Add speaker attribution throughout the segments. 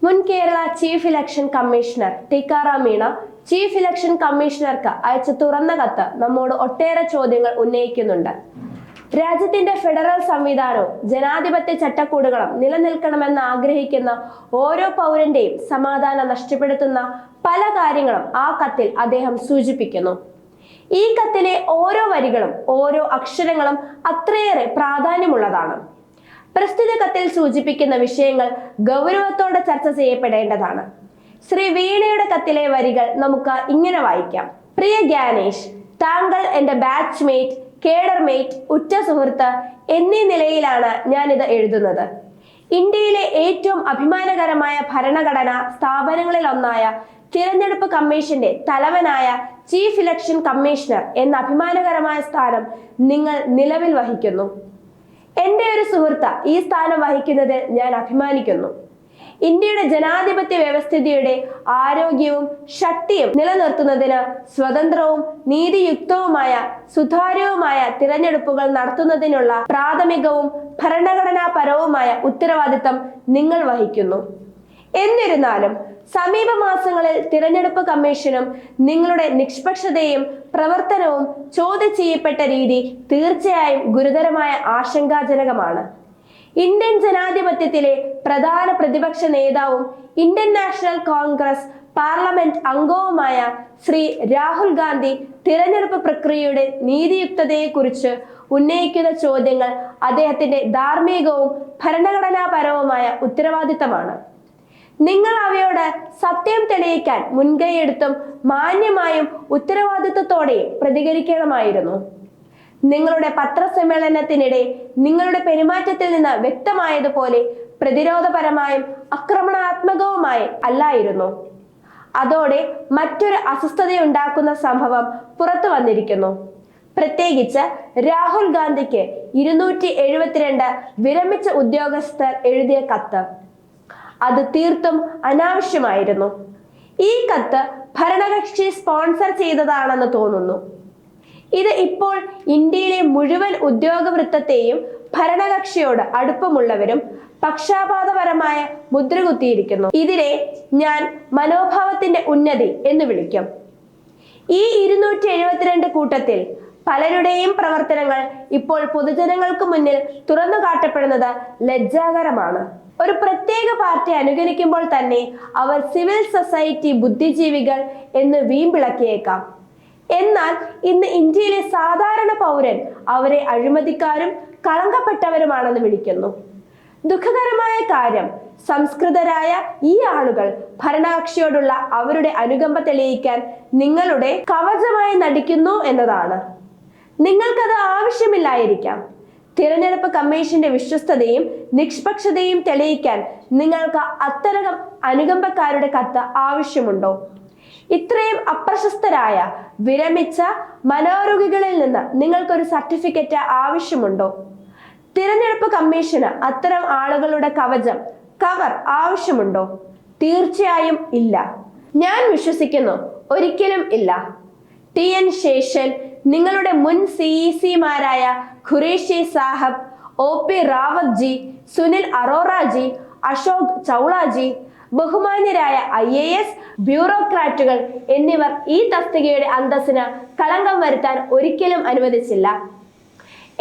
Speaker 1: മുൻ Kerala chief election commissioner Tikaram Meena chief election കമ്മീഷണർക്ക് അയച്ച തുറന്ന കത്ത് നമ്മോട് ഒട്ടേറെ ചോദ്യങ്ങൾ ഉന്നയിക്കുന്നുണ്ട്. രാജ്യത്തിന്റെ ഫെഡറൽ സംവിധാനവും ജനാധിപത്യ ചട്ടക്കൂടുകളും നിലനിൽക്കണമെന്ന് ആഗ്രഹിക്കുന്ന ഓരോ പൗരന്റെയും സമാധാനം നഷ്ടപ്പെടുത്തുന്ന പല കാര്യങ്ങളും ആ കത്തിൽ അദ്ദേഹം സൂചിപ്പിക്കുന്നു. ഈ കത്തിലെ ഓരോ വരികളും ഓരോ അക്ഷരങ്ങളും അത്രയേറെ പ്രാധാന്യമുള്ളതാണ്. പ്രസ്തുത കത്തിൽ സൂചിപ്പിക്കുന്ന വിഷയങ്ങൾ ഗൗരവത്തോടെ ചർച്ച ചെയ്യപ്പെടേണ്ടതാണ്. ശ്രീ വീണയുടെ കത്തിലെ വരികൾ നമുക്ക് ഇങ്ങനെ വായിക്കാം. പ്രിയ ഗ്യാനേഷ്, താങ്കൾ എൻ്റെ ബാച്ച്മേറ്റ്, കേഡർമേറ്റ്, ഉറ്റ സുഹൃത്ത് എന്നീ നിലയിലാണ് ഞാനിത് എഴുതുന്നത്. ഇന്ത്യയിലെ ഏറ്റവും അഭിമാനകരമായ ഭരണഘടനാ സ്ഥാപനങ്ങളിൽ ഒന്നായ തിരഞ്ഞെടുപ്പ് കമ്മീഷന്റെ തലവനായ ചീഫ് ഇലക്ഷൻ കമ്മീഷണർ എന്ന അഭിമാനകരമായ സ്ഥാനം നിങ്ങൾ നിലവിൽ വഹിക്കുന്നു. എൻ്റെ ഒരു സുഹൃത്ത് ഈ സ്ഥാനം വഹിക്കുന്നതിൽ ഞാൻ അഭിമാനിക്കുന്നു. ഇന്ത്യയുടെ ജനാധിപത്യ വ്യവസ്ഥിതിയുടെ ആരോഗ്യവും ശക്തിയും നിലനിർത്തുന്നതിന് സ്വതന്ത്രവും നീതിയുക്തവുമായ സുതാര്യവുമായ തിരഞ്ഞെടുപ്പുകൾ നടത്തുന്നതിനുള്ള പ്രാഥമികവും ഭരണഘടനാപരവുമായ ഉത്തരവാദിത്തം നിങ്ങൾ വഹിക്കുന്നു. എന്നിരുന്നാലും സമീപ മാസങ്ങളിൽ തിരഞ്ഞെടുപ്പ് കമ്മീഷനും നിങ്ങളുടെ നിഷ്പക്ഷതയും പ്രവർത്തനവും ചോദ്യം ചെയ്യപ്പെട്ട രീതി തീർച്ചയായും ഗുരുതരമായ ആശങ്കാജനകമാണ്. ഇന്ത്യൻ ജനാധിപത്യത്തിലെ പ്രധാന പ്രതിപക്ഷ നേതാവും ഇന്ത്യൻ നാഷണൽ കോൺഗ്രസ് പാർലമെന്റ് അംഗവുമായ ശ്രീ രാഹുൽ ഗാന്ധി തിരഞ്ഞെടുപ്പ് പ്രക്രിയയുടെ നീതിയുക്തതയെക്കുറിച്ച് ഉന്നയിക്കുന്ന ചോദ്യങ്ങൾ അദ്ദേഹത്തിന്റെ ധാർമ്മികവും ഭരണഘടനാപരവുമായ ഉത്തരവാദിത്തമാണ്. നിങ്ങൾ അവയോട് സത്യം തെളിയിക്കാൻ മുൻകൈയെടുത്തും മാന്യമായും ഉത്തരവാദിത്തത്തോടെയും പ്രതികരിക്കണമായിരുന്നു. നിങ്ങളുടെ പത്രസമ്മേളനത്തിനിടെ നിങ്ങളുടെ പെരുമാറ്റത്തിൽ നിന്ന് വ്യക്തമായതുപോലെ പ്രതിരോധപരമായും ആക്രമണാത്മകവുമായി അല്ലായിരുന്നു. അതോടെ മറ്റൊരു അസ്വസ്ഥതയുണ്ടാക്കുന്ന സംഭവം പുറത്തു വന്നിരിക്കുന്നു. പ്രത്യേകിച്ച് രാഹുൽ ഗാന്ധിക്ക് 272 വിരമിച്ച ഉദ്യോഗസ്ഥർ എഴുതിയ കത്ത്. അത് തീർത്തും അനാവശ്യമായിരുന്നു. ഈ കത്ത് ഭരണകക്ഷി സ്പോൺസർ ചെയ്തതാണെന്ന് തോന്നുന്നു. ഇത് ഇപ്പോൾ ഇന്ത്യയിലെ മുഴുവൻ ഉദ്യോഗവൃത്തത്തെയും ഭരണകക്ഷിയോട് അടുപ്പമുള്ളവരും പക്ഷാപാതപരമായ മുദ്രകുത്തിയിരിക്കുന്നു. ഇതിനെ ഞാൻ മനോഭാവത്തിന്റെ ഉന്നതി എന്ന് വിളിക്കും. ഈ 272 കൂട്ടത്തിൽ പലരുടെയും പ്രവർത്തനങ്ങൾ ഇപ്പോൾ പൊതുജനങ്ങൾക്ക് മുന്നിൽ തുറന്നു കാട്ടപ്പെടുന്നത് ലജ്ജാകരമാണ്. ഒരു പ്രത്യേക പാർട്ടി അനുകരിക്കുമ്പോൾ തന്നെ അവർ സിവിൽ സൊസൈറ്റി ബുദ്ധിജീവികൾ എന്ന് വീമ്പിളക്കിയേക്കാം. എന്നാൽ ഇന്ന് ഇന്ത്യയിലെ സാധാരണ പൗരൻ അവരെ അഴിമതിക്കാരും കളങ്കപ്പെട്ടവരുമാണെന്ന് വിളിക്കുന്നു. ദുഃഖകരമായ കാര്യം, സംസ്കൃതരായ ഈ ആളുകൾ ഭരണകക്ഷിയോടുള്ള അവരുടെ അനുകമ്പ തെളിയിക്കാൻ നിങ്ങളുടെ കവചമായി നടിക്കുന്നു എന്നതാണ്. നിങ്ങൾക്കത് ആവശ്യമില്ലായിരിക്കാം. തിരഞ്ഞെടുപ്പ് കമ്മീഷന്റെ വിശ്വസ്തതയും നിഷ്പക്ഷതയും തെളിയിക്കാൻ നിങ്ങൾക്ക് അത്തരം അനുകമ്പക്കാരുടെ കത്ത് ആവശ്യമുണ്ടോ? ഇത്രയും അപ്രശസ്തരായ വിരമിച്ച മനോരോഗികളിൽ നിന്ന് നിങ്ങൾക്കൊരു സർട്ടിഫിക്കറ്റ് ആവശ്യമുണ്ടോ? തിരഞ്ഞെടുപ്പ് കമ്മീഷന് അത്തരം ആളുകളുടെ കവർ ആവശ്യമുണ്ടോ? തീർച്ചയായും ഇല്ല. ഞാൻ വിശ്വസിക്കുന്നു ഒരിക്കലും ഇല്ല. TN ശേഷൻ, നിങ്ങളുടെ മുൻ CEC-മാരായ ഖുറേഷി സാഹബ്, OP റാവത്ത് ജി, സുനിൽ അറോറ ജി, അശോക് ചൗളാജി, ബഹുമാന്യരായ IAS ബ്യൂറോക്രാറ്റുകൾ എന്നിവർ ഈ തസ്തികയുടെ അന്തസ്സിന് കളങ്കം വരുത്താൻ ഒരിക്കലും അനുവദിച്ചില്ല.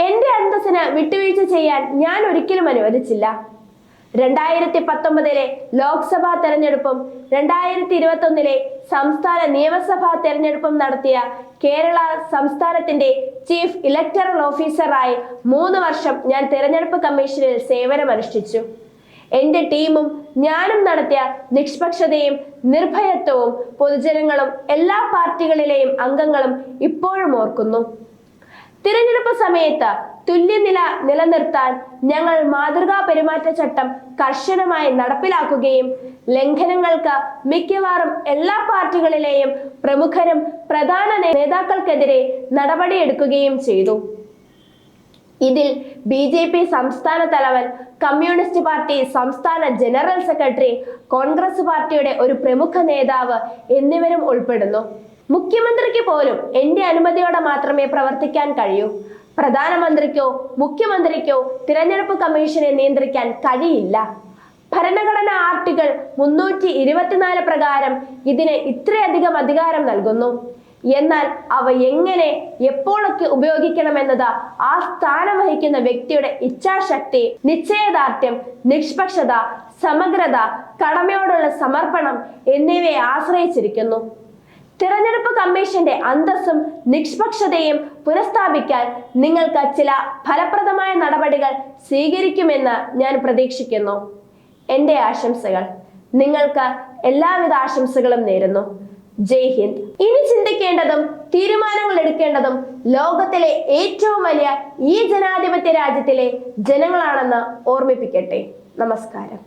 Speaker 1: എന്റെ അന്തസ്സിന് വിട്ടുവീഴ്ച ചെയ്യാൻ ഞാൻ ഒരിക്കലും അനുവദിച്ചില്ല. 2019 ലോക്സഭാ തെരഞ്ഞെടുപ്പും 2021 സംസ്ഥാന നിയമസഭാ തെരഞ്ഞെടുപ്പും നടത്തിയ കേരള സംസ്ഥാനത്തിന്റെ ചീഫ് ഇലക്ടറൽ ഓഫീസറായി 3 വർഷം ഞാൻ തെരഞ്ഞെടുപ്പ് കമ്മീഷനിൽ സേവനമനുഷ്ഠിച്ചു. എന്റെ ടീമും ഞാനും നടത്തിയ നിഷ്പക്ഷതയും നിർഭയത്വവും പൊതുജനങ്ങളും എല്ലാ പാർട്ടികളിലെയും അംഗങ്ങളും ഇപ്പോഴും ഓർക്കുന്നു. തിരഞ്ഞെടുപ്പ് സമയത്ത് തുല്യനില നിലനിർത്താൻ ഞങ്ങൾ മാതൃകാ പെരുമാറ്റച്ചട്ടം കർശനമായി നടപ്പിലാക്കുകയും ലംഘനങ്ങൾക്ക് മിക്കവാറും എല്ലാ പാർട്ടികളിലെയും പ്രമുഖരും പ്രധാന നേതാക്കൾക്കെതിരെ നടപടിയെടുക്കുകയും ചെയ്തു. ഇതിൽ BJP സംസ്ഥാന തലവൻ, കമ്മ്യൂണിസ്റ്റ് പാർട്ടി സംസ്ഥാന ജനറൽ സെക്രട്ടറി, കോൺഗ്രസ് പാർട്ടിയുടെ ഒരു പ്രമുഖ നേതാവ് എന്നിവരും ഉൾപ്പെടുന്നു. മുഖ്യമന്ത്രിക്ക് പോലും എന്റെ അനുമതിയോടെ മാത്രമേ പ്രവർത്തിക്കാൻ കഴിയൂ. പ്രധാനമന്ത്രിക്കോ മുഖ്യമന്ത്രിക്കോ തിരഞ്ഞെടുപ്പ് കമ്മീഷനെ നിയന്ത്രിക്കാൻ കഴിയില്ല. ഭരണഘടനാ ആർട്ടിക്കിൾ 324 പ്രകാരം ഇതിന് ഇത്രയധികം അധികാരം നൽകുന്നു. എന്നാൽ അവ എങ്ങനെ എപ്പോഴൊക്കെ ഉപയോഗിക്കണമെന്നത് ആ സ്ഥാനം വഹിക്കുന്ന വ്യക്തിയുടെ ഇച്ഛാശക്തി, നിശ്ചയദാർഢ്യം, നിഷ്പക്ഷത, സമഗ്രത, കടമയോടുള്ള സമർപ്പണം എന്നിവയെ ആശ്രയിച്ചിരിക്കുന്നു. തിരഞ്ഞെടുപ്പ് കമ്മീഷന്റെ അന്തസ്സും നിഷ്പക്ഷതയും പുനഃസ്ഥാപിക്കാൻ നിങ്ങൾക്ക് ചില ഫലപ്രദമായ നടപടികൾ സ്വീകരിക്കുമെന്ന് ഞാൻ പ്രതീക്ഷിക്കുന്നു. എൻ്റെ ആശംസകൾ. നിങ്ങൾക്ക് എല്ലാവിധ ആശംസകളും നേരുന്നു. ജയ് ഹിന്ദ്. ഇനി ചിന്തിക്കേണ്ടതും തീരുമാനങ്ങൾ എടുക്കേണ്ടതും ലോകത്തിലെ ഏറ്റവും വലിയ ഈ ജനാധിപത്യ രാജ്യത്തിലെ ജനങ്ങളാണെന്ന് ഓർമ്മിപ്പിക്കട്ടെ. നമസ്കാരം.